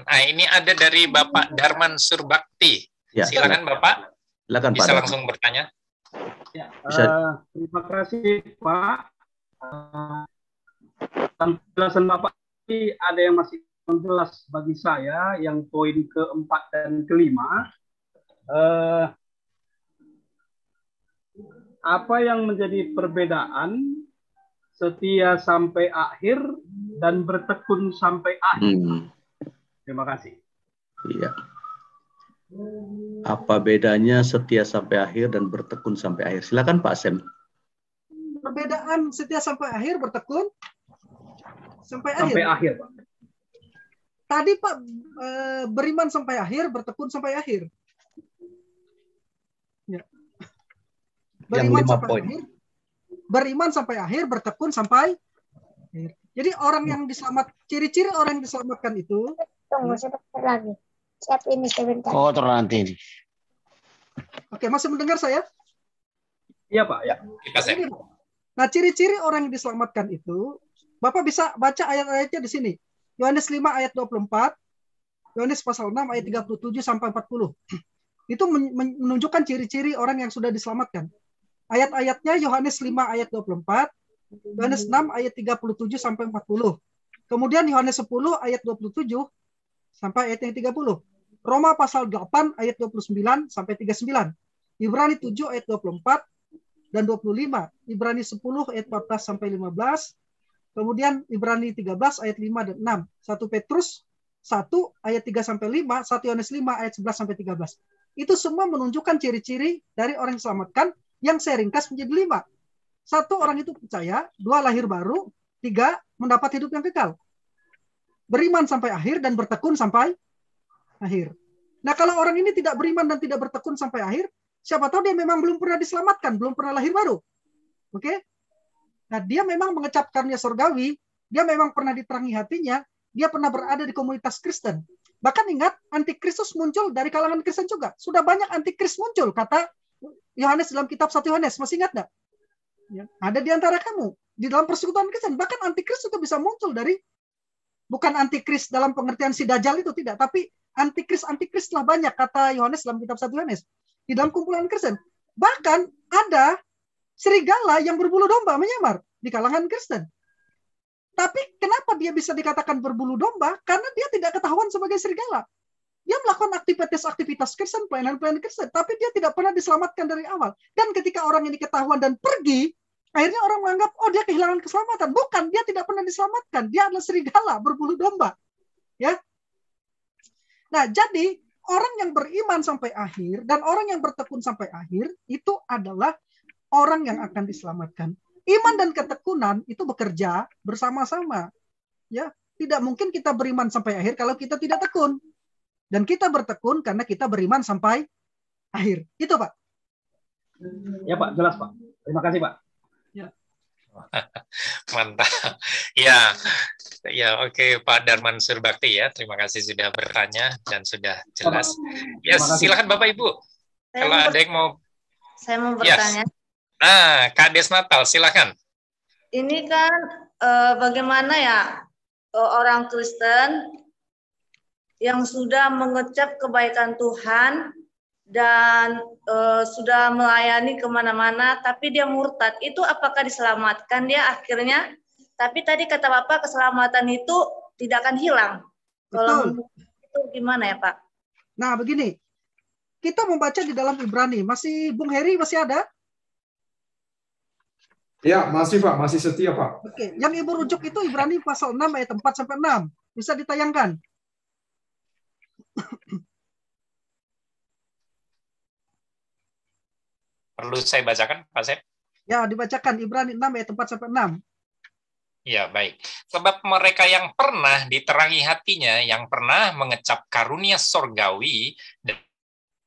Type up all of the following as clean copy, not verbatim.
Nah, ini ada dari Bapak Darman Surbakti. Ya, silakan Bapak. Silakan bisa Pak langsung bertanya. Ya, terima kasih Pak. Penjelasan Bapak ini ada yang masih jelas bagi saya, yang poin keempat dan kelima. Apa yang menjadi perbedaan setia sampai akhir dan bertekun sampai akhir? Terima kasih. Iya. Apa bedanya setia sampai akhir dan bertekun sampai akhir? Silakan Pak Sem. Perbedaan setia sampai akhir, bertekun sampai akhir, Pak. Tadi Pak beriman sampai akhir, bertekun sampai akhir. Ya. Beriman sampai akhir, beriman sampai akhir, bertekun sampai akhir. Jadi orang yang diselamat, ciri-ciri orang yang diselamatkan itu. Tunggu sebentar lagi. Siap ini sebentar. Oh, terus nanti. Oke, masih mendengar saya? Iya Pak, ya. Nah, ciri-ciri orang yang diselamatkan itu, Bapak bisa baca ayat-ayatnya di sini. Yohanes 5 ayat 24, Yohanes pasal 6 ayat 37 sampai 40. Itu menunjukkan ciri-ciri orang yang sudah diselamatkan. Ayat-ayatnya Yohanes 5 ayat 24, Yohanes 6 ayat 37 sampai 40. Kemudian Yohanes 10 ayat 27 sampai ayat yang 30. Roma pasal 8 ayat 29 sampai 39. Ibrani 7 ayat 24 dan 25. Ibrani 10 ayat 14 sampai 15. Kemudian Ibrani 13 ayat 5 dan 6. 1 Petrus 1 ayat 3 sampai 5, 1 Yohanes 5 ayat 11 sampai 13. Itu semua menunjukkan ciri-ciri dari orang yang diselamatkan yang saya ringkas menjadi 5. 1, orang itu percaya. 2, lahir baru. 3, mendapat hidup yang kekal. Beriman sampai akhir dan bertekun sampai akhir. Nah, kalau orang ini tidak beriman dan tidak bertekun sampai akhir, siapa tahu dia memang belum pernah diselamatkan, belum pernah lahir baru. Oke? Nah, dia memang mengecap karunia surgawi, dia memang pernah diterangi hatinya, dia pernah berada di komunitas Kristen. Bahkan ingat, antikristus muncul dari kalangan Kristen juga. Sudah banyak antikris muncul, kata Yohanes dalam kitab 1 Yohanes. Masih ingat nggak? Ya, ada di antara kamu, di dalam persekutuan Kristen. Bahkan antikris itu bisa muncul dari, bukan antikris dalam pengertian si Dajjal itu, tidak. Tapi antikris telah banyak, kata Yohanes dalam kitab 1 Yohanes. Di dalam kumpulan Kristen. Bahkan ada serigala yang berbulu domba menyamar di kalangan Kristen. Tapi kenapa dia bisa dikatakan berbulu domba? Karena dia tidak ketahuan sebagai serigala. Dia melakukan aktivitas Kristen, pelayanan Kristen, tapi dia tidak pernah diselamatkan dari awal. Dan ketika orang ini ketahuan dan pergi, akhirnya orang menganggap, oh dia kehilangan keselamatan. Bukan, dia tidak pernah diselamatkan. Dia adalah serigala berbulu domba. Ya. Nah, jadi orang yang beriman sampai akhir dan orang yang bertekun sampai akhir itu adalah orang yang akan diselamatkan. Iman dan ketekunan itu bekerja bersama-sama. Ya, tidak mungkin kita beriman sampai akhir kalau kita tidak tekun. Dan kita bertekun karena kita beriman sampai akhir. Itu, Pak. Ya, Pak, jelas, Pak. Terima kasih, Pak. Ya. Mantap. Ya. Ya, oke, Pak Darman Surbakti ya. Terima kasih sudah bertanya dan sudah jelas. Ya, silakan Bapak Ibu. Kalau ada yang mau bertanya. Yes. Nah, Kak Desnatal, silakan. Ini kan bagaimana ya orang Kristen yang sudah mengecap kebaikan Tuhan dan sudah melayani kemana-mana, tapi dia murtad. Itu apakah diselamatkan dia akhirnya? Tapi tadi kata Bapak keselamatan itu tidak akan hilang. Kalau itu gimana ya Pak? Nah begini, kita membaca di dalam Ibrani. Masih Bung Heri masih ada? Ya, masih Pak, masih setia Pak. Oke, yang Ibu rujuk itu Ibrani pasal 6 ayat 4 sampai 6. Bisa ditayangkan. Perlu saya bacakan, Pak Sep? Ya, dibacakan Ibrani 6 ayat 4 sampai 6. Ya, baik. Sebab mereka yang pernah diterangi hatinya, yang pernah mengecap karunia sorgawi,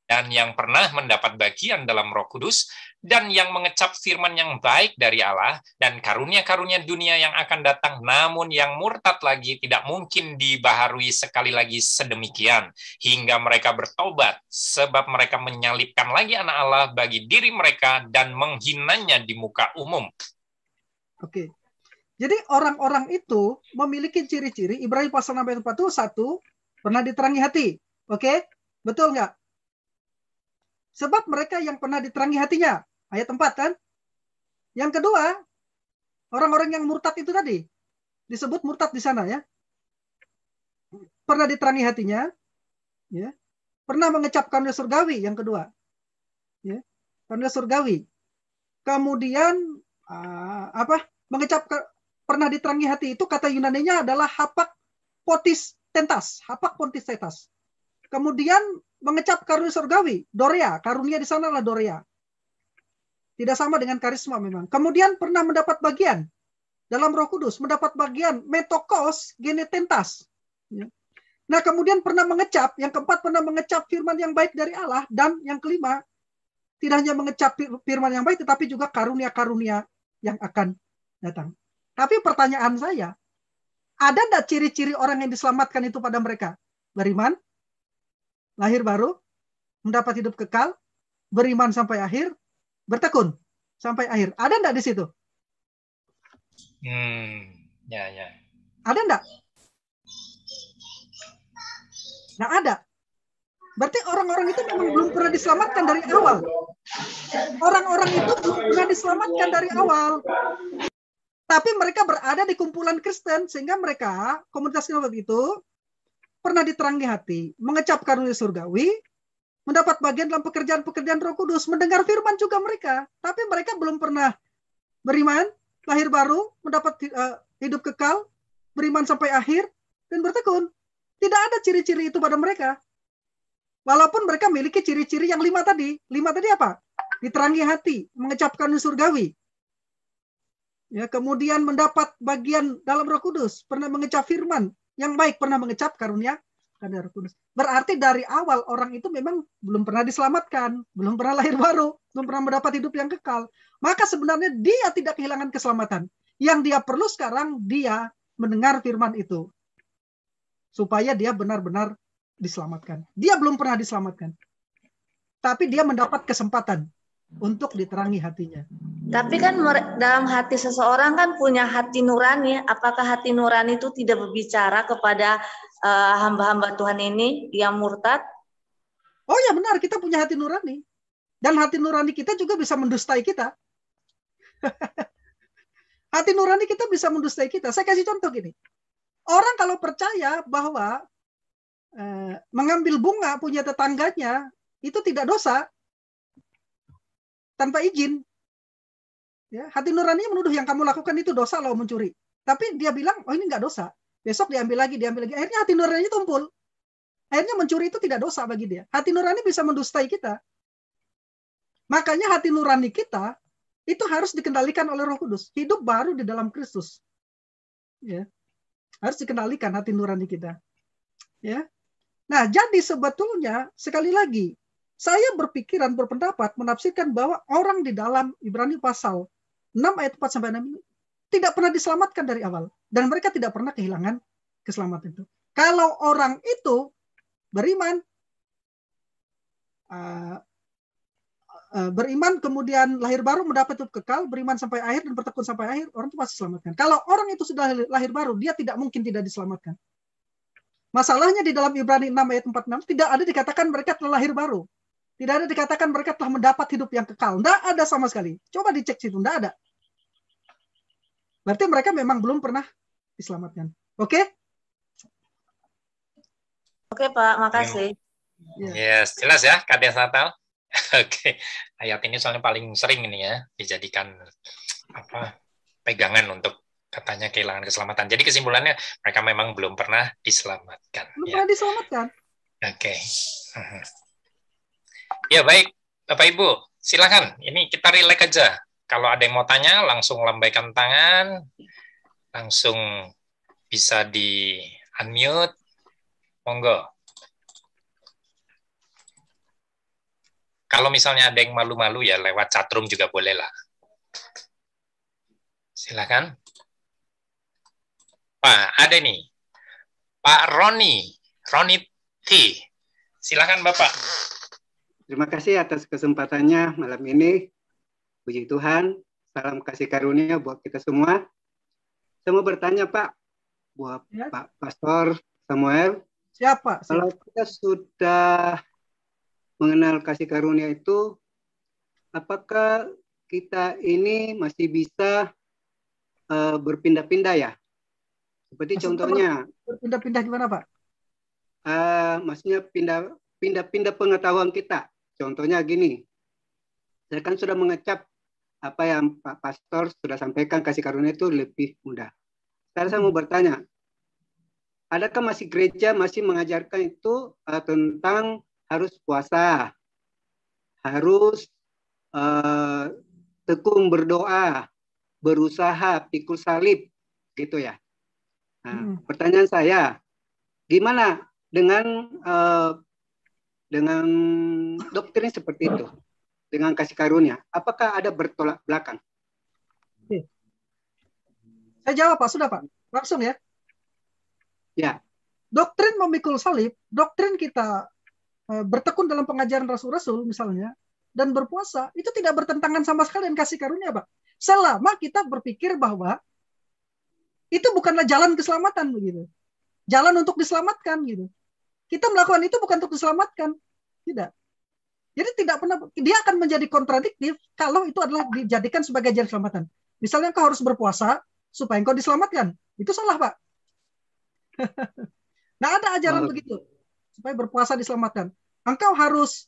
dan yang pernah mendapat bagian dalam Roh Kudus, dan yang mengecap firman yang baik dari Allah, dan karunia-karunia dunia yang akan datang, namun yang murtad lagi tidak mungkin dibaharui sekali lagi sedemikian, hingga mereka bertobat, sebab mereka menyalibkan lagi anak Allah bagi diri mereka, dan menghinanya di muka umum. Pernah diterangi hati. Oke? Betul nggak? Sebab mereka yang pernah diterangi hatinya. Ayat 4 kan? Yang kedua, orang-orang yang murtad itu tadi. Disebut murtad di sana ya. Pernah diterangi hatinya. Ya. Pernah mengecap karunia surgawi yang kedua. Ya. Karunia surgawi. Kemudian mengecap pernah diterangi hati itu kata Yunaninya adalah hapak potis tentas. Hapak potis tentas. Kemudian mengecap karunia surgawi, dorea. Karunia di sana adalah dorea. Tidak sama dengan karisma memang. Kemudian pernah mendapat bagian dalam Roh Kudus, mendapat bagian metokos genetentas. Nah, kemudian pernah mengecap, yang keempat pernah mengecap firman yang baik dari Allah, dan yang kelima tidak hanya mengecap firman yang baik, tetapi juga karunia-karunia yang akan datang. Tapi pertanyaan saya, ada enggak ciri-ciri orang yang diselamatkan itu pada mereka? Beriman, lahir baru, mendapat hidup kekal, beriman sampai akhir, bertekun sampai akhir. Ada enggak di situ? Ya. Ada enggak? Nggak ada. Berarti orang-orang itu memang belum pernah diselamatkan dari awal. Orang-orang itu belum pernah diselamatkan dari awal. Tapi mereka berada di kumpulan Kristen, sehingga mereka, komunitas Kristen itu, pernah diterangi hati, mengecap karunia surgawi, mendapat bagian dalam pekerjaan-pekerjaan Roh Kudus, mendengar firman juga mereka. Tapi mereka belum pernah beriman, lahir baru, mendapat hidup kekal, beriman sampai akhir, dan bertekun. Tidak ada ciri-ciri itu pada mereka. Walaupun mereka memiliki ciri-ciri yang 5 tadi. 5 tadi apa? Diterangi hati, mengecap karunia surgawi. Ya, kemudian mendapat bagian dalam Roh Kudus, pernah mengecap firman yang baik, pernah mengecap karunia Roh Kudus. Berarti dari awal orang itu memang belum pernah diselamatkan, belum pernah lahir baru, belum pernah mendapat hidup yang kekal. Maka sebenarnya dia tidak kehilangan keselamatan. Yang dia perlu sekarang, dia mendengar firman itu. Supaya dia benar-benar diselamatkan. Dia belum pernah diselamatkan. Tapi dia mendapat kesempatan untuk diterangi hatinya. Tapi kan dalam hati seseorang kan punya hati nurani. Apakah hati nurani itu tidak berbicara kepada hamba-hamba Tuhan ini yang murtad? Oh ya benar, kita punya hati nurani. Dan hati nurani kita juga bisa mendustai kita. Hati nurani kita bisa mendustai kita. Saya kasih contoh gini. Orang kalau percaya bahwa mengambil bunga punya tetangganya itu tidak dosa tanpa izin, ya, hati nurani menuduh yang kamu lakukan itu dosa loh, mencuri. Tapi dia bilang, oh ini nggak dosa. Besok diambil lagi. Akhirnya hati nurani tumpul. Akhirnya mencuri itu tidak dosa bagi dia. Hati nurani bisa mendustai kita. Makanya hati nurani kita itu harus dikendalikan oleh Roh Kudus. Hidup baru di dalam Kristus. Ya. Harus dikendalikan hati nurani kita. Ya. Nah, jadi sebetulnya sekali lagi saya berpendapat menafsirkan bahwa orang di dalam Ibrani pasal 6 ayat 4 sampai 6 ini tidak pernah diselamatkan dari awal dan mereka tidak pernah kehilangan keselamatan itu. Kalau orang itu beriman kemudian lahir baru mendapat hidup kekal, beriman sampai akhir dan bertekun sampai akhir, orang itu pasti diselamatkan. Kalau orang itu sudah lahir baru, dia tidak mungkin tidak diselamatkan. Masalahnya di dalam Ibrani 6 ayat 46 tidak ada dikatakan mereka telah lahir baru. Tidak ada dikatakan mereka telah mendapat hidup yang kekal. Tidak ada sama sekali. Coba dicek situ, tidak ada. Berarti mereka memang belum pernah diselamatkan. Oke? Oke Pak, makasih. Yes, jelas ya, Kak Natal. Oke, ayat ini soalnya paling sering ini ya dijadikan pegangan untuk katanya kehilangan keselamatan. Jadi kesimpulannya mereka memang belum pernah diselamatkan. Belum pernah diselamatkan. Oke. Ya baik, Bapak Ibu, silakan. Ini kita relax aja. Kalau ada yang mau tanya, langsung lambaikan tangan, langsung bisa di unmute. Monggo. Kalau misalnya ada yang malu-malu ya lewat chatroom juga boleh lah. Silakan. Pak, ada nih. Pak Roni T. Silakan Bapak. Terima kasih atas kesempatannya malam ini. Puji Tuhan, salam kasih karunia buat kita semua. Saya mau bertanya Pak, buat Pak Pastor Samuel, Siapa? Kalau kita sudah mengenal kasih karunia itu, apakah kita ini masih bisa berpindah-pindah ya? Seperti contohnya, berpindah-pindah gimana Pak? maksudnya pindah-pindah pengetahuan kita. Contohnya gini, saya kan sudah mengecap apa yang Pak Pastor sudah sampaikan, kasih karunia itu lebih mudah. Sekarang saya mau bertanya, adakah masih gereja masih mengajarkan itu tentang harus puasa, harus tekun berdoa, berusaha, pikul salib, gitu ya? Nah, pertanyaan saya, gimana dengan doktrin seperti itu, dengan kasih karunia? Apakah ada bertolak belakang? Saya jawab Pak, sudah Pak, langsung ya. Ya. Doktrin memikul salib, doktrin kita bertekun dalam pengajaran rasul-rasul misalnya, dan berpuasa, itu tidak bertentangan sama sekali dengan kasih karunia Pak. Selama kita berpikir bahwa itu bukanlah jalan keselamatan begitu. Jalan untuk diselamatkan gitu. Kita melakukan itu bukan untuk diselamatkan. Tidak. Jadi tidak pernah, dia akan menjadi kontradiktif kalau itu adalah dijadikan sebagai jalan keselamatan. Misalnya engkau harus berpuasa supaya engkau diselamatkan. Itu salah, Pak. Nggak ada ajaran begitu. Supaya berpuasa diselamatkan. Engkau harus,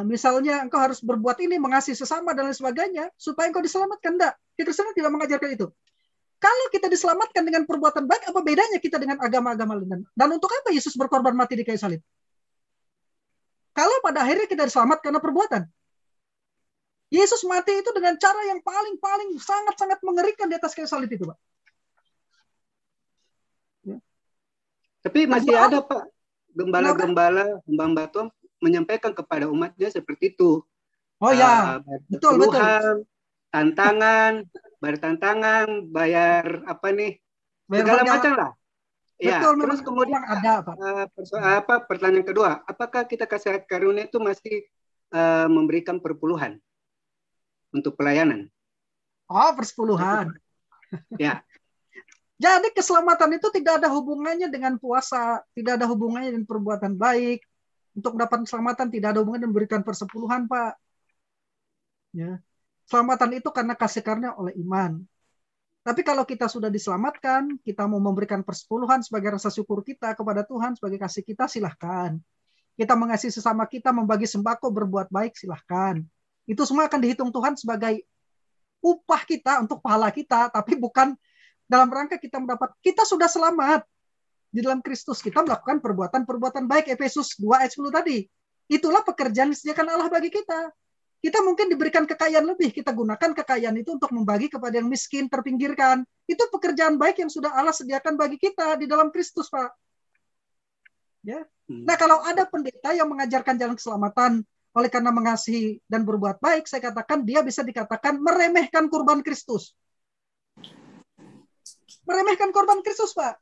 misalnya engkau harus berbuat ini, mengasihi sesama dan lain sebagainya, supaya engkau diselamatkan. Enggak. Kristen tidak mengajarkan itu. Kalau kita diselamatkan dengan perbuatan baik, apa bedanya kita dengan agama-agama lain? Dan untuk apa Yesus berkorban mati di kayu salib? Kalau pada akhirnya kita diselamatkan karena perbuatan. Yesus mati itu dengan cara yang paling sangat-sangat mengerikan di atas kayu salib itu, Pak. Ya. Tapi masih ada, Pak, gembala-gembala, hamba Tuhan menyampaikan kepada umatnya seperti itu. Oh ya, betul. Tantangan, bertantangan, bayar apa nih, segala macam lah. Ya, betul, terus kemudian ada Pak. Pertanyaan kedua, apakah kita kasih karunia itu masih memberikan perpuluhan untuk pelayanan? Oh, persepuluhan. Ya. Jadi keselamatan itu tidak ada hubungannya dengan puasa, tidak ada hubungannya dengan perbuatan baik. Untuk mendapat keselamatan tidak ada hubungannya dengan memberikan persepuluhan, Pak. Ya. Keselamatan itu karena kasih karunia oleh iman. Tapi kalau kita sudah diselamatkan, kita mau memberikan persepuluhan sebagai rasa syukur kita kepada Tuhan, sebagai kasih kita, silahkan. Kita mengasihi sesama kita, membagi sembako, berbuat baik, silahkan. Itu semua akan dihitung Tuhan sebagai upah kita untuk pahala kita, tapi bukan dalam rangka kita mendapat, kita sudah selamat. Di dalam Kristus kita melakukan perbuatan-perbuatan baik, Efesus 2 ayat 10 tadi. Itulah pekerjaan yang disediakan Allah bagi kita. Kita mungkin diberikan kekayaan lebih, kita gunakan kekayaan itu untuk membagi kepada yang miskin, terpinggirkan. Itu pekerjaan baik yang sudah Allah sediakan bagi kita di dalam Kristus, Pak. Ya. Nah, kalau ada pendeta yang mengajarkan jalan keselamatan oleh karena mengasihi dan berbuat baik, saya katakan dia bisa dikatakan meremehkan kurban Kristus. Meremehkan kurban Kristus, Pak.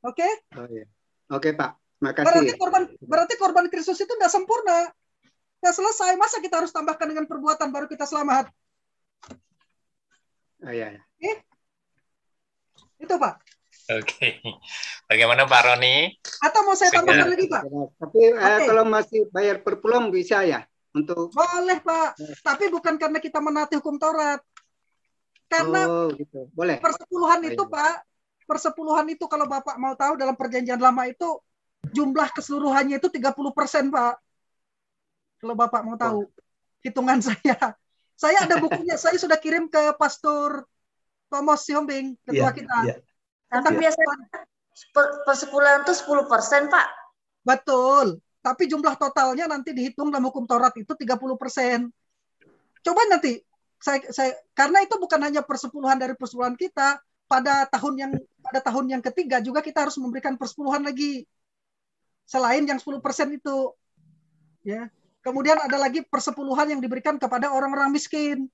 Oke? Oh, iya. Oke, Pak. Makasih. Berarti korban Kristus itu tidak sempurna. Tidak selesai. Masa kita harus tambahkan dengan perbuatan baru kita selamat? Oh, iya. Itu, Pak. Oke. Bagaimana Pak Roni? Atau mau saya tambahkan lagi, Pak? Tapi kalau masih bayar per pulang bisa ya? Untuk boleh, Pak. Tapi bukan karena kita menaati hukum Taurat. Karena gitu. Boleh. Persepuluhan itu, Pak. Persepuluhan itu kalau Bapak mau tahu dalam perjanjian lama itu jumlah keseluruhannya itu 30%, Pak. Kalau Bapak mau tahu hitungan saya. Saya ada bukunya, saya sudah kirim ke Pastor Thomas Siombing, ketua kita. Yeah. Tapi biasanya persepuluhan itu 10%, Pak. Betul. Tapi jumlah totalnya nanti dihitung dalam hukum Taurat itu 30%. Coba nanti karena itu bukan hanya persepuluhan dari persepuluhan kita, pada tahun yang ketiga juga kita harus memberikan persepuluhan lagi. Selain yang 10% itu. Ya. Kemudian ada lagi persepuluhan yang diberikan kepada orang-orang miskin.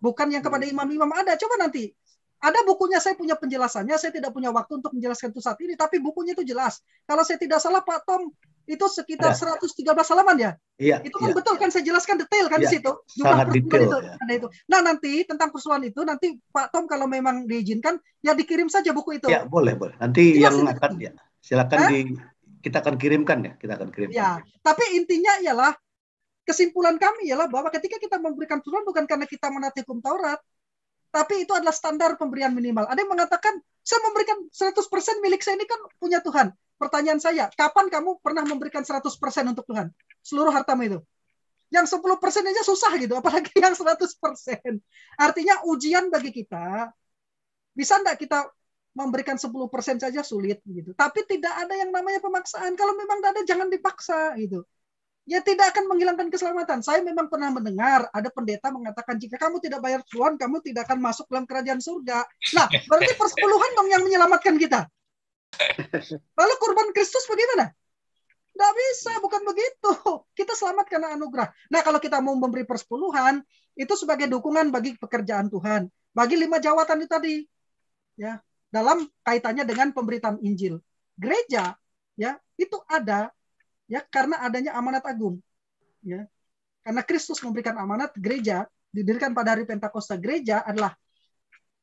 Bukan yang kepada imam-imam ada. Coba nanti. Ada bukunya, saya punya penjelasannya. Saya tidak punya waktu untuk menjelaskan itu saat ini. Tapi bukunya itu jelas. Kalau saya tidak salah, Pak Tom Itu sekitar Ada. 113 halaman ya. Iya, Itu kan iya. betul kan saya jelaskan detail kan di Iya, situ. sangat Jumlah detail, itu ya. ada itu. Nah, nanti tentang persoalan itu nanti Pak Tom kalau memang diizinkan ya dikirim saja buku itu. Ya, boleh. Nanti Ini yang masih akan detail. ya, silakan kita akan kirimkan ya, kita akan kirimkan. Ya, tapi intinya ialah kesimpulan kami ialah bahwa ketika kita memberikan firman bukan karena kita menaati hukum Taurat, tapi itu adalah standar pemberian minimal. Ada yang mengatakan, saya memberikan 100% milik saya ini kan punya Tuhan. Pertanyaan saya, kapan kamu pernah memberikan 100% untuk Tuhan? Seluruh hartamu itu. Yang 10% aja susah gitu, apalagi yang 100%. Artinya ujian bagi kita, bisa enggak kita memberikan 10% saja sulit gitu. Tapi tidak ada yang namanya pemaksaan. Kalau memang tidak ada, jangan dipaksa gitu. Ya tidak akan menghilangkan keselamatan. Saya memang pernah mendengar ada pendeta mengatakan jika kamu tidak bayar cuan, kamu tidak akan masuk dalam kerajaan surga. Nah, berarti persepuluhan dong yang menyelamatkan kita. Lalu kurban Kristus bagaimana? Tidak bisa, bukan begitu. Kita selamat karena anugerah. Nah, kalau kita mau memberi persepuluhan, itu sebagai dukungan bagi pekerjaan Tuhan. Bagi 5 jawatan itu tadi. Ya, dalam kaitannya dengan pemberitaan Injil. Gereja, ya, itu ada ya karena adanya amanat agung. Ya. Karena Kristus memberikan amanat, gereja didirikan pada hari Pentakosta. Gereja adalah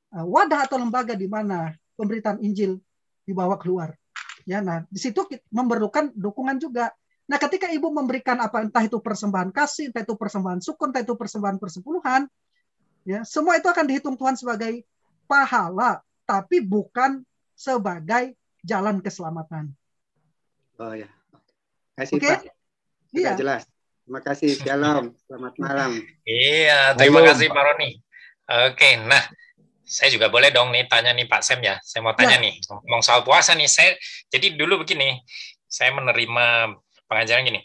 wadah atau lembaga di mana pemberitaan Injil dibawa keluar. Ya, nah di situ memerlukan dukungan juga. Nah, ketika ibu memberikan apa, entah itu persembahan kasih, entah itu persembahan sukun, entah itu persembahan persepuluhan, ya semua itu akan dihitung Tuhan sebagai pahala, tapi bukan sebagai jalan keselamatan. Oh ya, kasih Oke? Pak. Sudah jelas. Terima kasih. Shalom. Selamat malam. Iya, terima kasih Pak Roni. Oke, nah saya juga boleh dong nih tanya nih Pak Sem ya. Saya mau tanya nih, ngomong soal puasa nih. Jadi dulu begini, saya menerima pengajaran gini.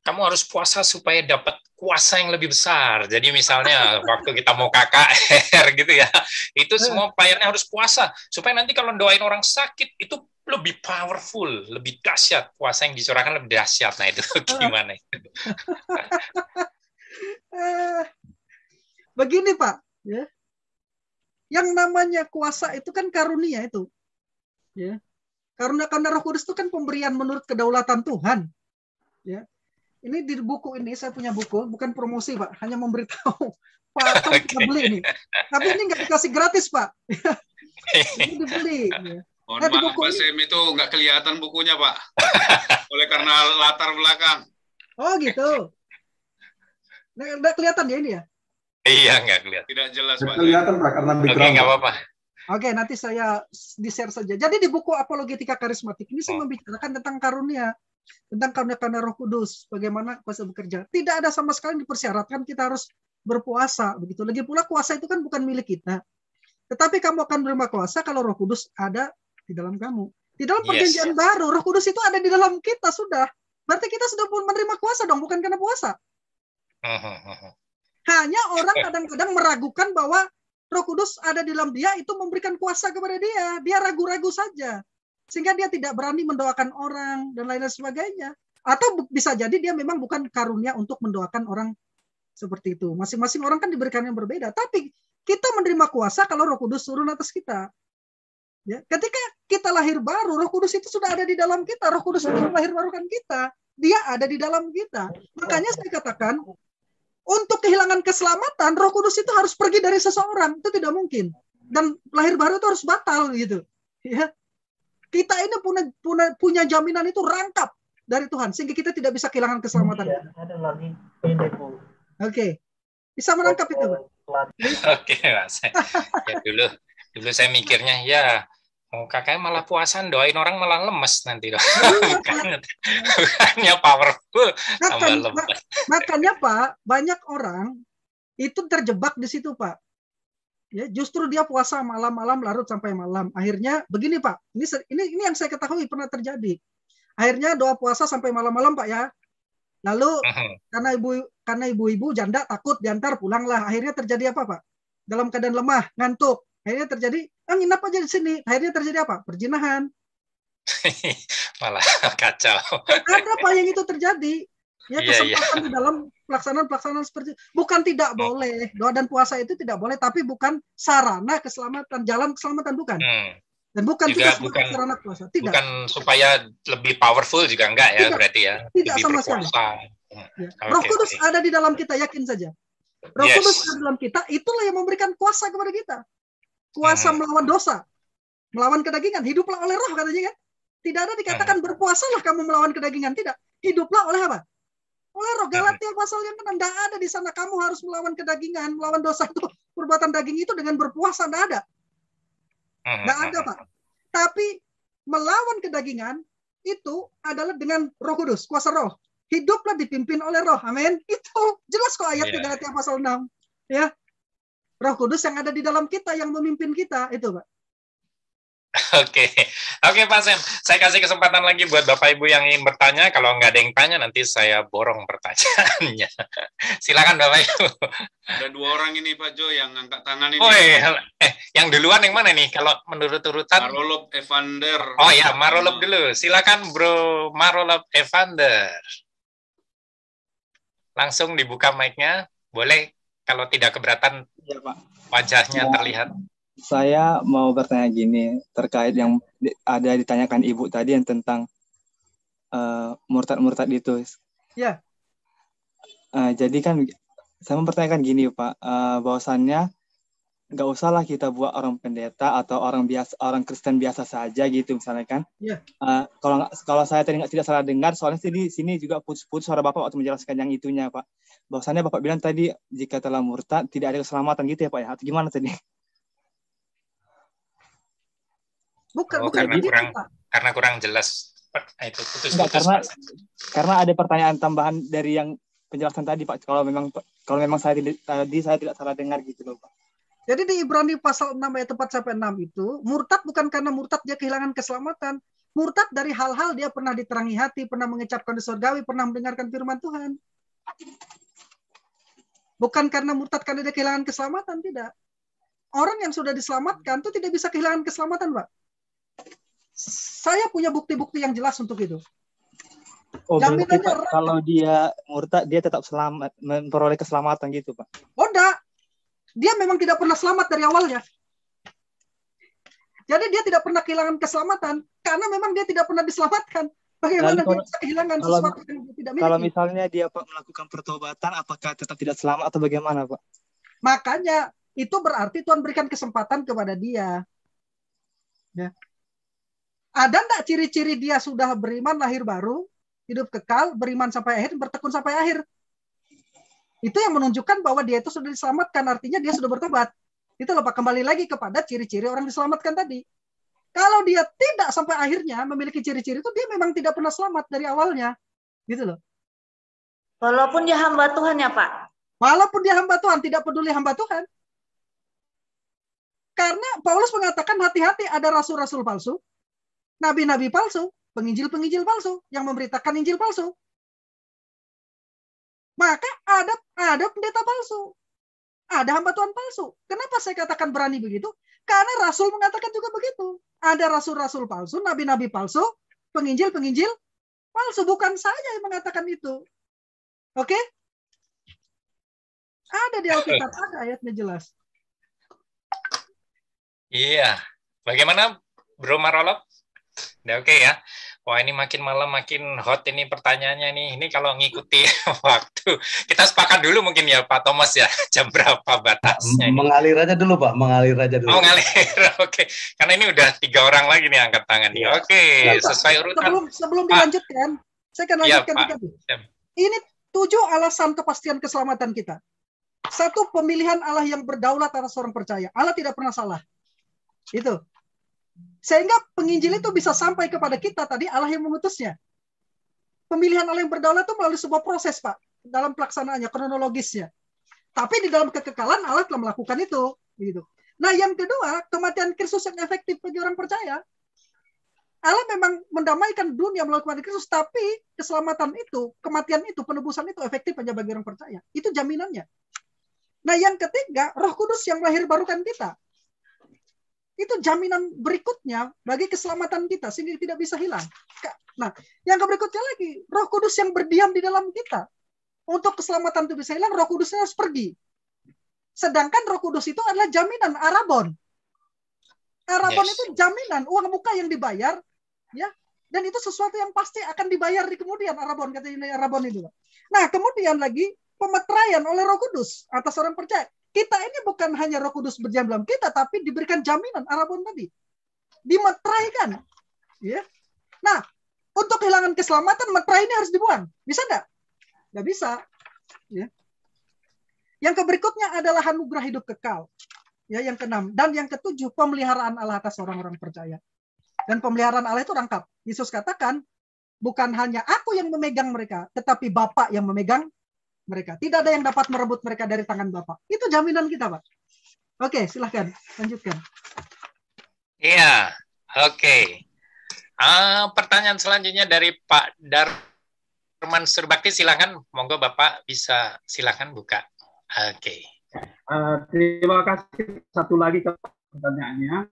Kamu harus puasa supaya dapat kuasa yang lebih besar. Jadi misalnya waktu kita mau KKR gitu ya, itu semua playernya harus puasa supaya nanti kalau doain orang sakit itu lebih powerful, lebih dahsyat. Puasa yang dicurahkan lebih dahsyat. Nah itu gimana? Begini Pak, ya. Yang namanya kuasa itu kan karunia itu. Ya. Karena Roh Kudus itu kan pemberian menurut kedaulatan Tuhan. Ya. Ini di buku ini, saya punya buku, bukan promosi Pak, hanya memberitahu Pak Tom kita beli ini. Tapi ini nggak dikasih gratis Pak. Ini dibeli. Ya. Mohon maaf Pak Sem, itu nggak kelihatan bukunya Pak. Oleh karena latar belakang. Oh gitu. Nggak kelihatan ya ini ya? Iya, nggak kelihatan. Tidak jelas Pak. Kelihatan Pak, karena background. Oke, nggak apa-apa. Oke, nanti saya di-share saja. Jadi di buku Apologetika Karismatik ini saya membicarakan tentang karunia. Tentang karunia Roh Kudus, bagaimana kuasa bekerja. Tidak ada sama sekali yang dipersyaratkan kita harus berpuasa. Begitu. Lagi pula kuasa itu kan bukan milik kita. Tetapi kamu akan menerima kuasa kalau Roh Kudus ada di dalam kamu. Di dalam perjanjian baru, Roh Kudus itu ada di dalam kita sudah. Berarti kita sudah menerima kuasa dong, bukan karena puasa. Hanya orang kadang-kadang meragukan bahwa Roh Kudus ada di dalam dia itu memberikan kuasa kepada dia. Dia ragu-ragu saja. Sehingga dia tidak berani mendoakan orang dan lain-lain sebagainya. Atau bisa jadi dia memang bukan karunia untuk mendoakan orang seperti itu. Masing-masing orang kan diberikan yang berbeda. Tapi kita menerima kuasa kalau Roh Kudus turun atas kita. Ya, ketika kita lahir baru, Roh Kudus itu sudah ada di dalam kita. Roh Kudus itu melahir barukan kita. Dia ada di dalam kita. Makanya saya katakan, untuk kehilangan keselamatan, Roh Kudus itu harus pergi dari seseorang. Itu tidak mungkin. Dan lahir baru itu harus batal gitu. Ya. Kita ini punya jaminan itu rangkap dari Tuhan. Sehingga kita tidak bisa kehilangan keselamatan. Ada lagi. Oke. Bisa menangkap itu. Oke, Mas. Ya, dulu saya mikirnya, ya kakaknya malah puasan, doain orang malah lemes nanti. Bukannya powerful, tambah lemes. Makanya Pak, banyak orang itu terjebak di situ Pak. Ya, justru dia puasa malam-malam larut sampai malam. Akhirnya begini Pak, ini yang saya ketahui pernah terjadi. Akhirnya doa puasa sampai malam-malam Pak ya. Lalu karena ibu-ibu janda takut diantar pulanglah. Akhirnya terjadi apa Pak? Dalam keadaan lemah, ngantuk. Akhirnya terjadi nginap aja di sini. Akhirnya terjadi apa? Perzinahan. Malah kacau. Ada Pak yang itu terjadi. Ya, kesempatan di dalam pelaksanaan seperti itu. Bukan tidak boleh. Doa dan puasa itu tidak boleh, tapi bukan sarana keselamatan, jalan keselamatan bukan. Dan bukan juga sebagai sarana kuasa. Tidak. Bukan supaya lebih powerful juga enggak ya, Tidak. berarti ya. Tidak lebih sama sekali. berkuasa. Ya. Roh Kudus ada di dalam kita, yakin saja. Roh Kudus ada di dalam kita, itulah yang memberikan kuasa kepada kita. Kuasa melawan dosa, melawan kedagingan. Hiduplah oleh roh, katanya kan. Tidak ada dikatakan berpuasalah kamu melawan kedagingan. Tidak. Hiduplah oleh apa? Oleh roh. Galatia pasal yang ke-6. Tidak ada di sana kamu harus melawan kedagingan, melawan dosa itu. Perbuatan daging itu dengan berpuasa, tidak ada. Tidak ada, Pak. Tapi melawan kedagingan itu adalah dengan Roh Kudus, kuasa roh. Hiduplah dipimpin oleh roh. Amin. Itu jelas kok ayatnya Galatia pasal 6. Ya. Roh Kudus yang ada di dalam kita yang memimpin kita itu, Pak. Oke, Pak Sen. Saya kasih kesempatan lagi buat Bapak Ibu yang ingin bertanya. Kalau nggak ada yang tanya, nanti saya borong pertanyaannya. Silakan Bapak Ibu. Ada 2 orang ini Pak Jo yang angkat tangan ini. Oh yang duluan yang mana nih? Kalau menurut urutan? Marolop Evander. Oh ya, Marolop dulu. Silakan Bro Marolop Evander. Langsung dibuka mic-nya. Boleh kalau tidak keberatan ya, Pak. Wajahnya terlihat. Saya mau bertanya gini terkait yang ada ditanyakan Ibu tadi yang tentang murtad-murtad itu. Ya. Jadi kan saya mempertanyakan gini Pak, bahwasannya nggak usahlah kita buat orang pendeta atau orang biasa, orang Kristen biasa saja gitu misalnya kan. Ya. Kalau saya tidak salah dengar, soalnya sini juga putus-putus suara Bapak waktu menjelaskan yang itunya Pak. Bahwasannya Bapak bilang tadi jika telah murtad tidak ada keselamatan gitu ya Pak ya? Atau gimana tadi? Bukan karena kurang jelas. Itu putus. Karena ada pertanyaan tambahan dari yang penjelasan tadi Pak. Kalau memang saya tidak salah dengar gitu loh Pak. Jadi di Ibrani pasal 6 ayat 4 sampai 6 itu, murtad bukan karena murtad dia kehilangan keselamatan. Murtad dari hal-hal dia pernah diterangi hati, pernah mengecapkan di surgawi, pernah mendengarkan firman Tuhan. Bukan karena murtad karena dia kehilangan keselamatan, tidak. Orang yang sudah diselamatkan itu tidak bisa kehilangan keselamatan, Pak. Saya punya bukti-bukti yang jelas untuk itu. Oh, berarti Pak, kalau dia murtad, dia tetap selamat, memperoleh keselamatan gitu, Pak? Oh, enggak. Dia memang tidak pernah selamat dari awalnya. Jadi dia tidak pernah kehilangan keselamatan, karena memang dia tidak pernah diselamatkan. Bagaimana dia bisa kehilangan sesuatu yang dia tidak miliki? Kalau misalnya dia Pak melakukan pertobatan, apakah tetap tidak selamat atau bagaimana, Pak? Makanya, itu berarti Tuhan berikan kesempatan kepada dia. Ya. Ada enggak ciri-ciri dia sudah beriman, lahir baru, hidup kekal, beriman sampai akhir, bertekun sampai akhir? Itu yang menunjukkan bahwa dia itu sudah diselamatkan, artinya dia sudah bertobat. Itu loh Pak, kembali lagi kepada ciri-ciri orang diselamatkan tadi. Kalau dia tidak sampai akhirnya memiliki ciri-ciri itu, dia memang tidak pernah selamat dari awalnya. Gitu loh. Walaupun dia hamba Tuhan ya Pak? Walaupun dia hamba Tuhan, tidak peduli hamba Tuhan. Karena Paulus mengatakan hati-hati ada rasul-rasul palsu, nabi-nabi palsu, penginjil-penginjil palsu, yang memberitakan Injil palsu. Maka ada pendeta palsu. Ada hamba Tuhan palsu. Kenapa saya katakan berani begitu? Karena Rasul mengatakan juga begitu. Ada rasul-rasul palsu, nabi-nabi palsu, penginjil-penginjil palsu. Bukan saya yang mengatakan itu. Oke? Ada di Alkitab, ada ayatnya jelas. Iya. Bagaimana Bro Marolop? Udah oke ya? Wah ini makin malam makin hot ini pertanyaannya nih. Ini kalau ngikuti waktu. Kita sepakat dulu mungkin ya Pak Thomas ya. Jam berapa batasnya? Mengalir aja dulu Pak. Mengalir aja dulu. Oh mengalir. Oke. Karena ini udah 3 orang lagi nih angkat tangan nih. Oke. Sesuai urutan. Sebelum dilanjutkan. Saya akan lanjutkan tadi. Ini 7 alasan kepastian keselamatan kita. 1, pemilihan Allah yang berdaulat atas orang percaya. Allah tidak pernah salah. Itu. Sehingga penginjil itu bisa sampai kepada kita tadi Allah yang mengutusnya. Pemilihan Allah yang berdaulat itu melalui sebuah proses, Pak, dalam pelaksanaannya, kronologisnya. Tapi di dalam kekekalan Allah telah melakukan itu, gitu. Nah, yang kedua, kematian Kristus yang efektif bagi orang percaya. Allah memang mendamaikan dunia melalui kematian Kristus, tapi keselamatan itu, kematian itu, penebusan itu efektif hanya bagi orang percaya. Itu jaminannya. Nah, yang ketiga, Roh Kudus yang melahir barukan kita. Itu jaminan berikutnya bagi keselamatan kita sehingga tidak bisa hilang. Nah, yang berikutnya lagi, Roh Kudus yang berdiam di dalam kita. Untuk keselamatan itu bisa hilang, Roh Kudusnya harus pergi. Sedangkan Roh Kudus itu adalah jaminan arabon. Arabon Yes. itu jaminan, uang muka yang dibayar, ya, dan itu sesuatu yang pasti akan dibayar di kemudian. Arabon, kata ini Arabon itu. Nah, kemudian lagi pemeteraian oleh Roh Kudus atas orang percaya. Kita ini bukan hanya Roh Kudus berdiam dalam kita, tapi diberikan jaminan Arabon tadi, dimeteraikan, ya. Nah, untuk kehilangan keselamatan, meterai ini harus dibuang. Bisa nggak? Nggak bisa. Ya. Yang berikutnya adalah anugerah hidup kekal. Ya, yang keenam. Dan yang ketujuh, pemeliharaan Allah atas orang-orang percaya. Dan pemeliharaan Allah itu rangkap. Yesus katakan, bukan hanya aku yang memegang mereka, tetapi Bapa yang memegang mereka. Tidak ada yang dapat merebut mereka dari tangan Bapa. Itu jaminan kita, Pak. Oke, silahkan. Lanjutkan. Iya, oke. Pertanyaan selanjutnya dari Pak Darman Surbakti, silakan. Monggo Bapak bisa silakan buka. Oke. Terima kasih. Satu lagi pertanyaannya.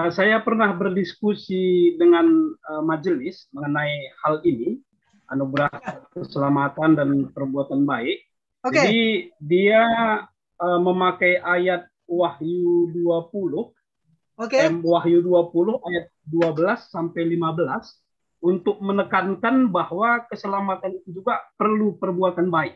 Saya pernah berdiskusi dengan majelis mengenai hal ini, anugerah keselamatan dan perbuatan baik. Oke. Jadi dia memakai ayat Wahyu 20, Wahyu 20 ayat 12 sampai 15 untuk menekankan bahwa keselamatan itu juga perlu perbuatan baik.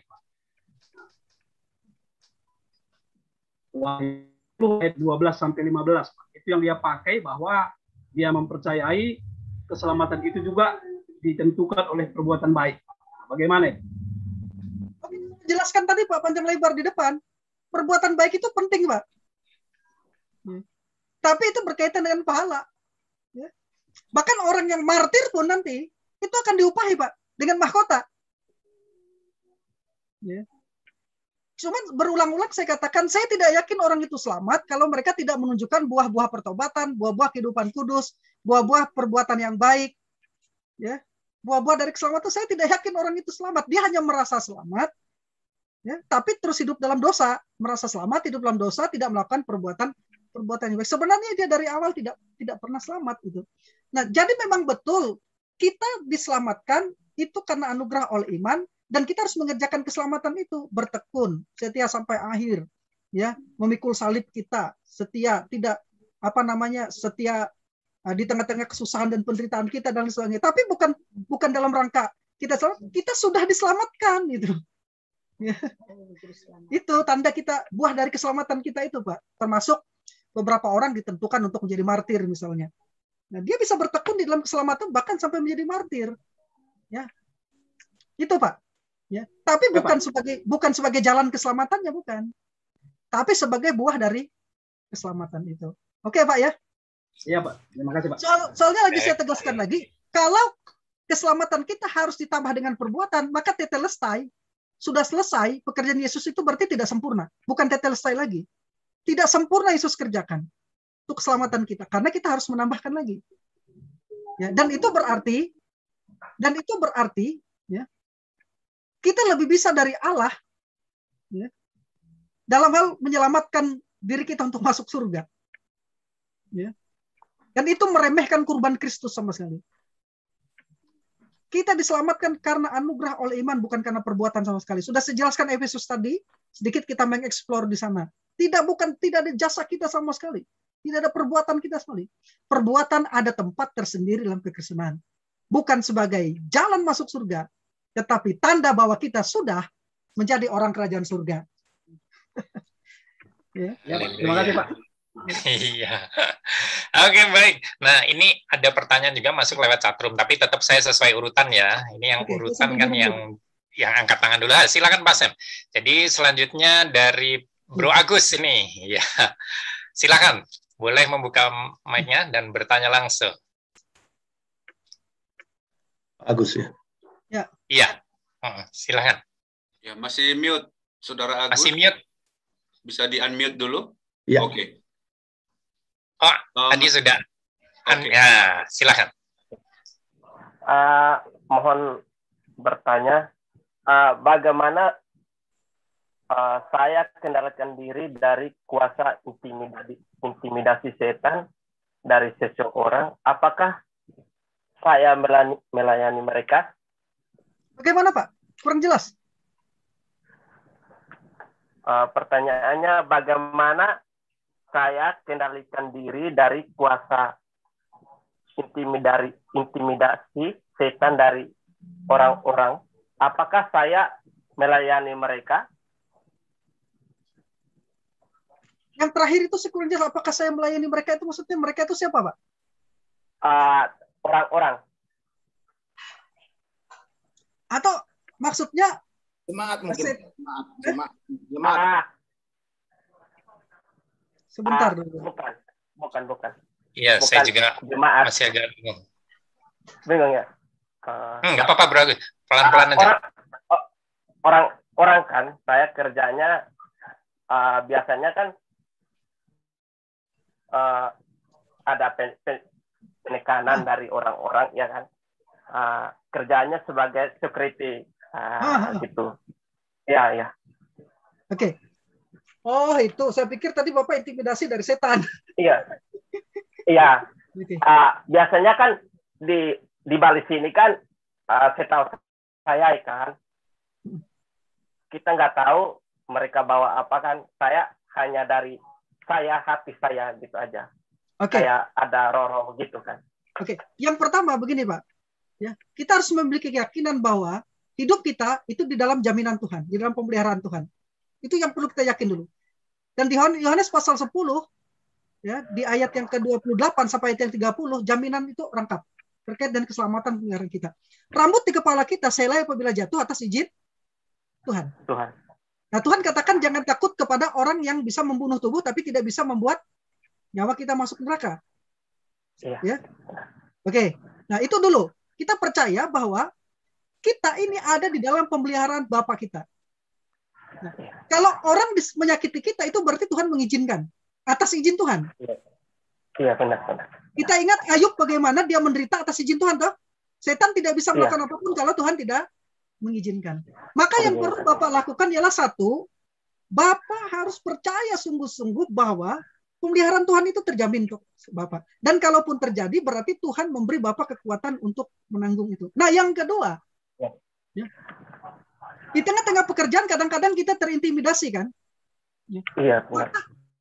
Wahyu ayat 12 sampai 15. Itu yang dia pakai, bahwa dia mempercayai keselamatan itu juga ditentukan oleh perbuatan baik. Bagaimana? Jelaskan tadi Pak panjang lebar di depan. Perbuatan baik itu penting, Pak. Tapi itu berkaitan dengan pahala. Ya. Bahkan orang yang martir pun nanti itu akan diupahi, Pak, dengan mahkota. Ya. Cuman berulang-ulang saya katakan, saya tidak yakin orang itu selamat kalau mereka tidak menunjukkan buah-buah pertobatan, buah-buah kehidupan kudus, buah-buah perbuatan yang baik. Ya. Buah-buah dari keselamatan, saya tidak yakin orang itu selamat. Dia hanya merasa selamat, ya, tapi terus hidup dalam dosa, merasa selamat, hidup dalam dosa, tidak melakukan perbuatan yang baik. Sebenarnya dia dari awal tidak pernah selamat gitu. Nah, jadi memang betul kita diselamatkan itu karena anugerah oleh iman, dan kita harus mengerjakan keselamatan itu, bertekun, setia sampai akhir, ya, memikul salib kita, setia, tidak setia di tengah-tengah kesusahan dan penderitaan kita dan sebagainya. Tapi bukan dalam rangka kita sudah diselamatkan gitu. Ya. Itu tanda kita, buah dari keselamatan kita itu, Pak. Termasuk beberapa orang ditentukan untuk menjadi martir misalnya. Nah, dia bisa bertekun di dalam keselamatan bahkan sampai menjadi martir. Ya. Itu, Pak. Ya. Tapi bukan sebagai jalan keselamatannya, bukan. Tapi sebagai buah dari keselamatan itu. Oke, Pak ya? Iya, Pak. Terima kasih, Pak. Soalnya lagi saya tegaskan lagi, kalau keselamatan kita harus ditambah dengan perbuatan, maka tetelestai sudah selesai. Pekerjaan Yesus itu berarti tidak sempurna, bukan tetelestai lagi. Tidak sempurna Yesus kerjakan untuk keselamatan kita, karena kita harus menambahkan lagi. Ya, dan itu berarti ya, kita lebih bisa dari Allah, ya, dalam hal menyelamatkan diri kita untuk masuk surga. Ya. Dan itu meremehkan kurban Kristus sama sekali. Kita diselamatkan karena anugerah oleh iman, bukan karena perbuatan sama sekali. Sudah saya jelaskan Efesus tadi, sedikit kita mengeksplor di sana. Tidak ada jasa kita sama sekali. Tidak ada perbuatan kita sekali. Perbuatan ada tempat tersendiri dalam kekristenan. Bukan sebagai jalan masuk surga, tetapi tanda bahwa kita sudah menjadi orang kerajaan surga. Ya, terima kasih, Pak. Iya. Oke, baik. Nah, ini ada pertanyaan juga masuk lewat chatroom, tapi tetap saya sesuai urutan ya. Ini yang urutan kan yang angkat tangan dulu. Silakan Pak Sam. Jadi selanjutnya dari Bro Agus ini. Ya. Silakan. Boleh membuka mic-nya dan bertanya langsung. Agus ya. Ya. Iya. Silakan. Ya, masih mute, Saudara Agus. Masih mute. Bisa di-unmute dulu? Ya. Oke. Tadi sudah. Ya, silakan. Mohon bertanya, bagaimana saya kendalikan diri dari kuasa intimidasi setan dari seseorang? Apakah saya melayani mereka? Bagaimana, Pak? Kurang jelas. Pertanyaannya, bagaimana saya kendalikan diri dari kuasa intimidasi setan dari orang-orang, apakah saya melayani mereka? Yang terakhir itu kurang jelas. Apakah saya melayani mereka itu maksudnya mereka itu siapa, Pak? Orang-orang. Atau maksudnya jemaat mungkin. Jemaat. Sebentar dulu. Bukan. Iya, saya juga jemaat. Masih agak bingung. Bingung ya? Nggak apa-apa, bro. Pelan-pelan aja. Orang kan, saya kerjanya biasanya kan ada penekanan dari orang-orang, ya kan? Kerjanya sebagai security, gitu. Ya. Oke. Oh, itu. Saya pikir tadi Bapak intimidasi dari setan. Iya. Biasanya kan di Bali sini kan, setahu saya kan, kita nggak tahu mereka bawa apa kan. Saya hanya dari hati saya gitu aja. Oke. Kayak ada roh-roh gitu kan. Oke. Yang pertama begini, Pak. Ya, kita harus memiliki keyakinan bahwa hidup kita itu di dalam jaminan Tuhan, di dalam pemeliharaan Tuhan. Itu yang perlu kita yakin dulu. Dan di Yohanes pasal 10, ya, di ayat yang ke-28 sampai ayat yang 30, jaminan itu lengkap terkait dengan keselamatan pemeliharaan kita. Rambut di kepala kita selai apabila jatuh atas izin Tuhan. Nah, Tuhan katakan jangan takut kepada orang yang bisa membunuh tubuh tapi tidak bisa membuat nyawa kita masuk neraka. Ya. Oke. Nah, itu dulu. Kita percaya bahwa kita ini ada di dalam pemeliharaan Bapa kita. Nah, kalau orang menyakiti kita itu berarti Tuhan mengizinkan atas izin Tuhan. Iya, benar. Kita ingat Ayub bagaimana dia menderita atas izin Tuhan, toh? Setan tidak bisa melakukan apapun kalau Tuhan tidak mengizinkan. Maka yang perlu Bapak lakukan ialah satu, Bapak harus percaya sungguh-sungguh bahwa pemeliharaan Tuhan itu terjamin untuk Bapak. Dan kalaupun terjadi berarti Tuhan memberi Bapak kekuatan untuk menanggung itu. Nah, yang kedua, ya. Di tengah-tengah pekerjaan kadang-kadang kita terintimidasi kan? Iya, benar.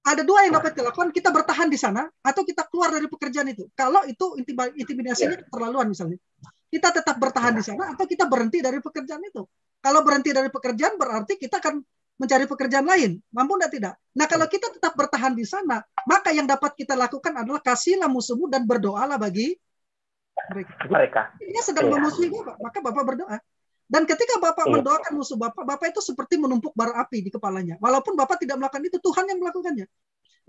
Ada dua yang dapat dilakukan, kita bertahan di sana atau kita keluar dari pekerjaan itu. Kalau itu intimidasinya keterlaluan misalnya. Kita tetap bertahan di sana atau kita berhenti dari pekerjaan itu. Kalau berhenti dari pekerjaan berarti kita akan mencari pekerjaan lain. Mampu enggak tidak? Nah, kalau kita tetap bertahan di sana, maka yang dapat kita lakukan adalah kasihlah musuhmu dan berdoalah bagi mereka. Dia sedang memusuhi Bapak, maka Bapak berdoa. Dan ketika Bapak mendoakan musuh Bapak itu seperti menumpuk bara api di kepalanya. Walaupun Bapak tidak melakukan itu, Tuhan yang melakukannya.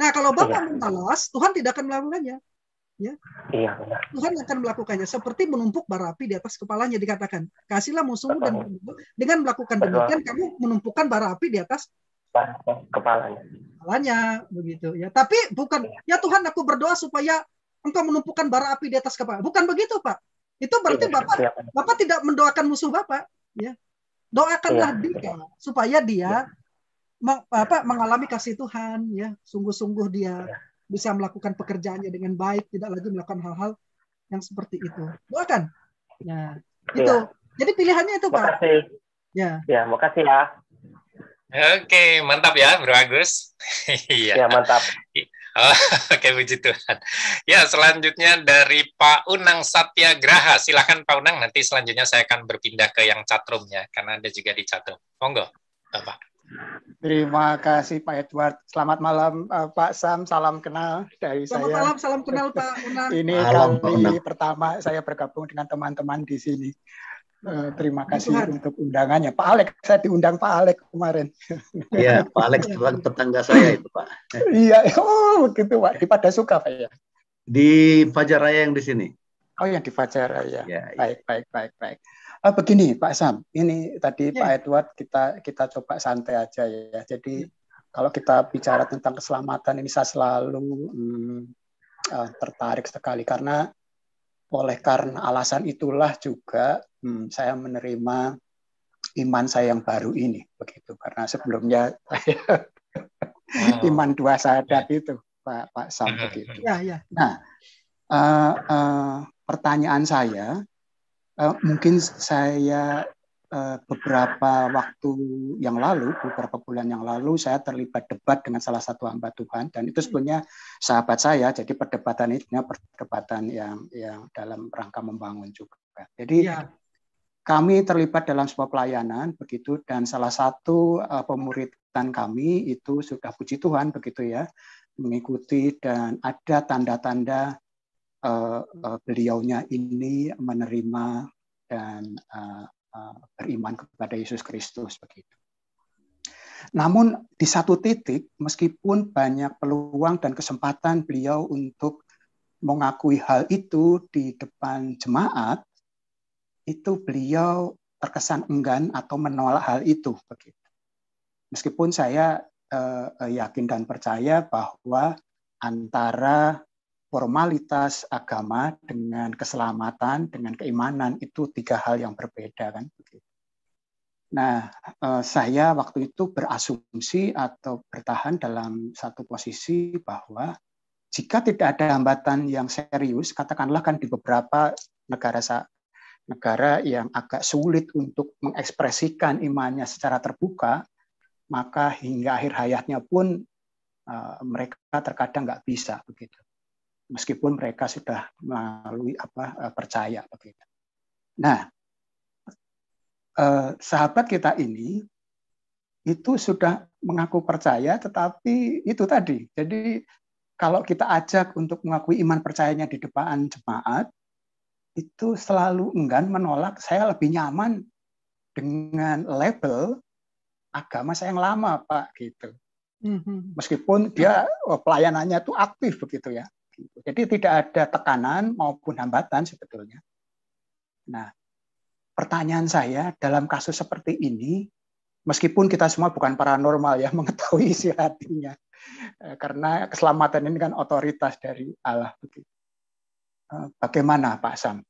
Nah, kalau Bapak membalas, Tuhan tidak akan melakukannya. Ya. Tuhan akan melakukannya seperti menumpuk bara api di atas kepalanya, dikatakan. Kasihlah musuhmu dan dengan melakukan demikian kamu menumpukan bara api di atas kepalanya, begitu ya. Tapi bukan ya Tuhan aku berdoa supaya engkau menumpukan bara api di atas kepala. Bukan begitu, Pak. Itu berarti Bapak tidak mendoakan musuh Bapak, ya. Doakanlah dia supaya dia mengalami kasih Tuhan, ya. Sungguh-sungguh dia bisa melakukan pekerjaannya dengan baik, tidak lagi melakukan hal-hal yang seperti itu. Doakan. Nah, itu. Jadi pilihannya itu, Pak. Makasih. Ya, makasih ya. Oke, mantap ya, Bro Agus. Iya, mantap. Oke, puji Tuhan. Ya, selanjutnya dari Pak Unang Satyagraha. Silakan Pak Unang, nanti selanjutnya saya akan berpindah ke yang chatroom-nya, karena ada juga di chatroom. Monggo, Bapak. Terima kasih Pak Edward. Selamat malam Pak Sam, salam kenal dari Selamat saya. Malam, salam kenal Pak Unang. Ini kali pertama saya bergabung dengan teman-teman di sini. Terima kasih untuk undangannya. Pak Alek, saya diundang Pak Alek kemarin. Iya, Pak Alek tetangga saya itu, Pak. Iya, oh begitu Pak. Di Pada Suka Pak ya? Di Fajar Raya yang di sini. Oh, yang di Fajar Raya. Ya, baik. Begini Pak Sam, ini tadi Pak Edward kita coba santai aja ya. Jadi kalau kita bicara tentang keselamatan ini saya selalu tertarik sekali karena alasan itulah juga saya menerima iman saya yang baru ini begitu, karena sebelumnya iman dua syahadat itu Pak Sam begitu. Nah, pertanyaan saya mungkin saya beberapa waktu yang lalu, beberapa bulan yang lalu, saya terlibat debat dengan salah satu hamba Tuhan, dan itu sebetulnya sahabat saya. Jadi perdebatan itu perdebatan yang dalam rangka membangun juga. Jadi kami terlibat dalam sebuah pelayanan begitu, dan salah satu pemuridan kami itu sudah, puji Tuhan begitu ya, mengikuti, dan ada tanda-tanda beliaunya ini menerima dan beriman kepada Yesus Kristus begitu. Namun di satu titik, meskipun banyak peluang dan kesempatan beliau untuk mengakui hal itu di depan jemaat, itu beliau terkesan enggan atau menolak hal itu begitu. Meskipun saya yakin dan percaya bahwa antara formalitas agama dengan keselamatan, dengan keimanan, itu tiga hal yang berbeda kan. Nah, saya waktu itu berasumsi atau bertahan dalam satu posisi bahwa jika tidak ada hambatan yang serius, katakanlah kan di beberapa negara yang agak sulit untuk mengekspresikan imannya secara terbuka, maka hingga akhir hayatnya pun mereka terkadang nggak bisa begitu. Meskipun mereka sudah melalui percaya begitu. Nah, sahabat kita ini itu sudah mengaku percaya, tetapi itu tadi. Jadi kalau kita ajak untuk mengakui iman percayanya di depan jemaat, itu selalu enggan, menolak. Saya lebih nyaman dengan label agama saya yang lama, Pak, gitu. Meskipun dia pelayanannya itu aktif begitu ya. Jadi tidak ada tekanan maupun hambatan sebetulnya. Nah, pertanyaan saya dalam kasus seperti ini, meskipun kita semua bukan paranormal ya mengetahui isi hatinya, karena keselamatan ini kan otoritas dari Allah. Bagaimana Pak Sam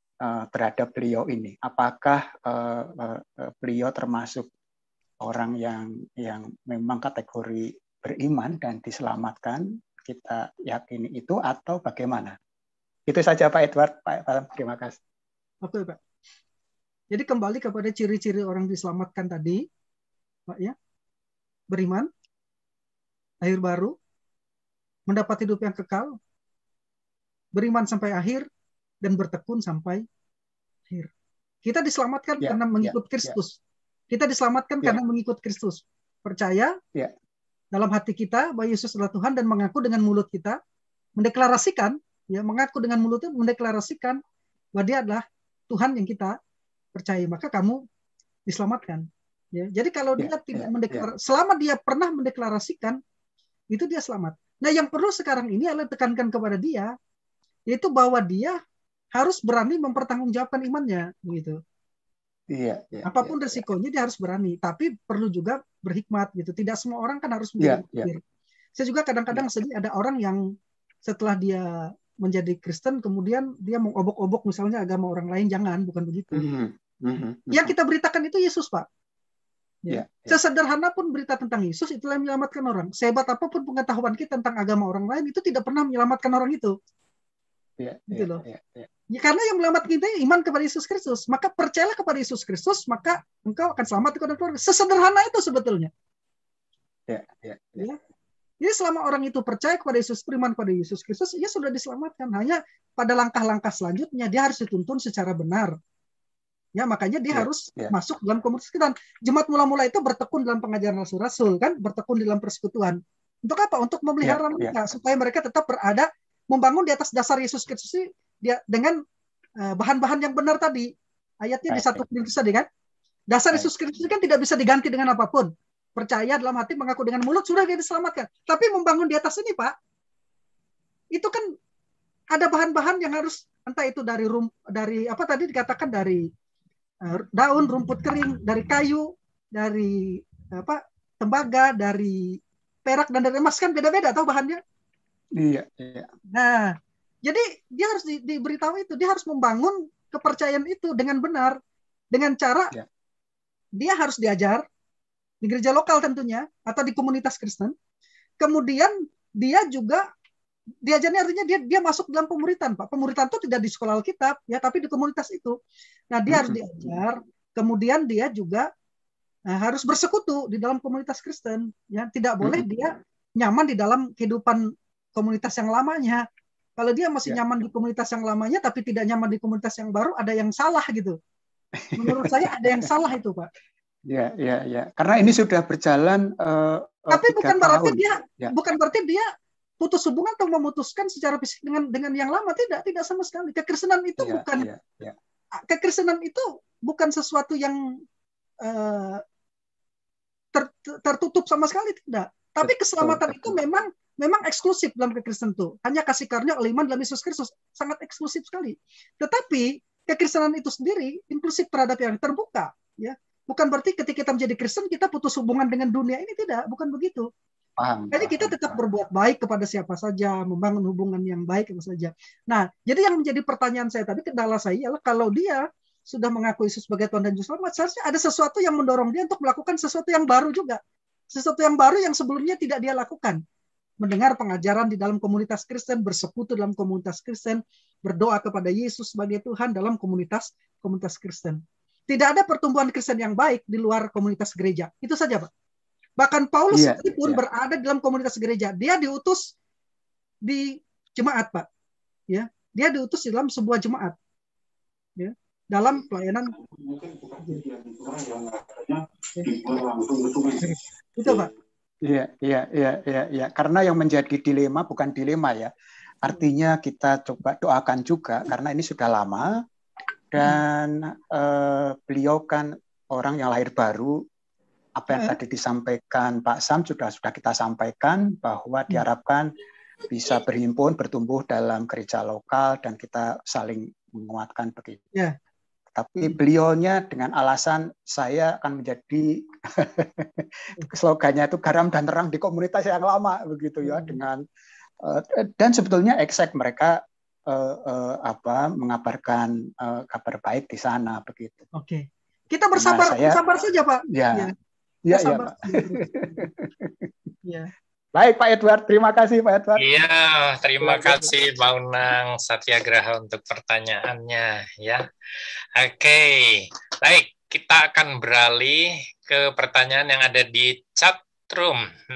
terhadap beliau ini? Apakah beliau termasuk orang yang memang kategori beriman dan diselamatkan? Kita yakini itu atau bagaimana? Itu saja Pak Edward, Pak Salam, terima kasih. Oke Pak. Jadi kembali kepada ciri-ciri orang diselamatkan tadi, Pak ya, beriman, lahir baru, mendapat hidup yang kekal, beriman sampai akhir, dan bertekun sampai akhir. Kita diselamatkan karena mengikut Kristus. Kita diselamatkan karena mengikut Kristus. Percaya dalam hati kita bahwa Yesus adalah Tuhan dan mengaku dengan mulut kita, mendeklarasikan, ya, mengaku dengan mulutnya, mendeklarasikan bahwa Dia adalah Tuhan yang kita percaya, maka kamu diselamatkan. Ya, jadi kalau dia tidak mendeklarasikan, selama dia pernah mendeklarasikan, itu dia selamat. Nah, yang perlu sekarang ini adalah tekankan kepada dia, yaitu bahwa dia harus berani mempertanggungjawabkan imannya, gitu. Apapun resikonya dia harus berani, tapi perlu juga berhikmat gitu. Tidak semua orang kan harus menjadi kafir. Saya juga kadang-kadang sedih ada orang yang setelah dia menjadi Kristen kemudian dia mengobok-obok misalnya agama orang lain. Jangan, bukan begitu. Yang kita beritakan itu Yesus, Pak. Sesederhana pun berita tentang Yesus itulah yang menyelamatkan orang. Sehebat apapun pengetahuan kita tentang agama orang lain itu tidak pernah menyelamatkan orang itu. Gitu loh. Ya, karena yang menyelamatkan kita iman kepada Yesus Kristus, maka percayalah kepada Yesus Kristus, maka engkau akan selamat kepada keluarga. Sesederhana itu sebetulnya. Ya. Jadi selama orang itu percaya kepada Yesus, beriman kepada Yesus Kristus, ia sudah diselamatkan. Hanya pada langkah-langkah selanjutnya dia harus dituntun secara benar. Ya, makanya dia harus masuk dalam komunitas kita. Jemaat mula-mula itu bertekun dalam pengajaran rasul-rasul, kan, bertekun dalam persekutuan. Untuk apa? Untuk memelihara mereka supaya mereka tetap berada membangun di atas dasar Yesus Kristus dia dengan bahan-bahan yang benar tadi. Ayatnya di 1 Korintus tadi kan. Dasar Yesus Kristus kan tidak bisa diganti dengan apapun. Percaya dalam hati, mengaku dengan mulut, sudah dia diselamatkan. Tapi membangun di atas ini, Pak, itu kan ada bahan-bahan yang harus, entah itu dari apa tadi dikatakan, dari daun, rumput kering, dari kayu, dari tembaga, dari perak dan dari emas, kan beda-beda tahu bahannya. Nah, jadi dia harus diberitahu itu, dia harus membangun kepercayaan itu dengan benar, dengan cara dia harus diajar di gereja lokal tentunya atau di komunitas Kristen. Kemudian dia juga diajarnya, artinya dia masuk dalam pemuritan, Pak. Pemuritan itu tidak di sekolah Alkitab ya, tapi di komunitas itu. Nah, dia harus diajar kemudian dia juga harus bersekutu di dalam komunitas Kristen. Ya, tidak boleh dia nyaman di dalam kehidupan komunitas yang lamanya. Kalau dia masih nyaman di komunitas yang lamanya, tapi tidak nyaman di komunitas yang baru, ada yang salah gitu. Menurut saya ada yang salah itu, Pak. Ya. Karena ini sudah berjalan. Tapi bukan berarti bukan berarti dia putus hubungan atau memutuskan secara fisik dengan yang lama, tidak sama sekali. Kekristenan itu kekristenan itu bukan sesuatu yang tertutup sama sekali, tidak. Tapi keselamatan itu memang eksklusif dalam kekristenan itu. Hanya kasih karunia oleh iman dalam Yesus Kristus, sangat eksklusif sekali. Tetapi kekristenan itu sendiri inklusif terhadap yang terbuka, ya. Bukan berarti ketika kita menjadi Kristen kita putus hubungan dengan dunia ini, tidak, bukan begitu. Jadi kita tetap berbuat baik kepada siapa saja, membangun hubungan yang baik apa saja. Nah, jadi yang menjadi pertanyaan saya tadi, kendala saya ialah kalau dia sudah mengaku Yesus sebagai Tuhan dan Juru Selamat, seharusnya ada sesuatu yang mendorong dia untuk melakukan sesuatu yang baru juga. Sesuatu yang baru yang sebelumnya tidak dia lakukan. Mendengar pengajaran di dalam komunitas Kristen, bersekutu dalam komunitas Kristen, berdoa kepada Yesus sebagai Tuhan dalam komunitas Kristen. Tidak ada pertumbuhan Kristen yang baik di luar komunitas gereja. Itu saja, Pak. Bahkan Paulus pun berada dalam komunitas gereja. Dia diutus di jemaat, Pak. Ya, dia diutus di dalam sebuah jemaat. Ya, dalam pelayanan. Itu, Pak. Iya. Karena yang menjadi dilema bukan dilema ya. Artinya kita coba doakan juga karena ini sudah lama dan beliau kan orang yang lahir baru. Apa yang tadi disampaikan Pak Sam sudah kita sampaikan bahwa diharapkan bisa berhimpun, bertumbuh dalam gereja lokal dan kita saling menguatkan begitu. Yeah. Tapi beliaunya dengan alasan saya akan menjadi slogannya itu garam dan terang di komunitas yang lama begitu ya, dengan dan sebetulnya exact mereka mengabarkan kabar baik di sana begitu. Oke. Kita bersabar saja, Pak. Ya. Ya. Baik Pak Edward, terima kasih Pak Edward. Iya, terima kasih Pak Unang Satyagraha untuk pertanyaannya ya. Oke, baik, kita akan beralih ke pertanyaan yang ada di chat room.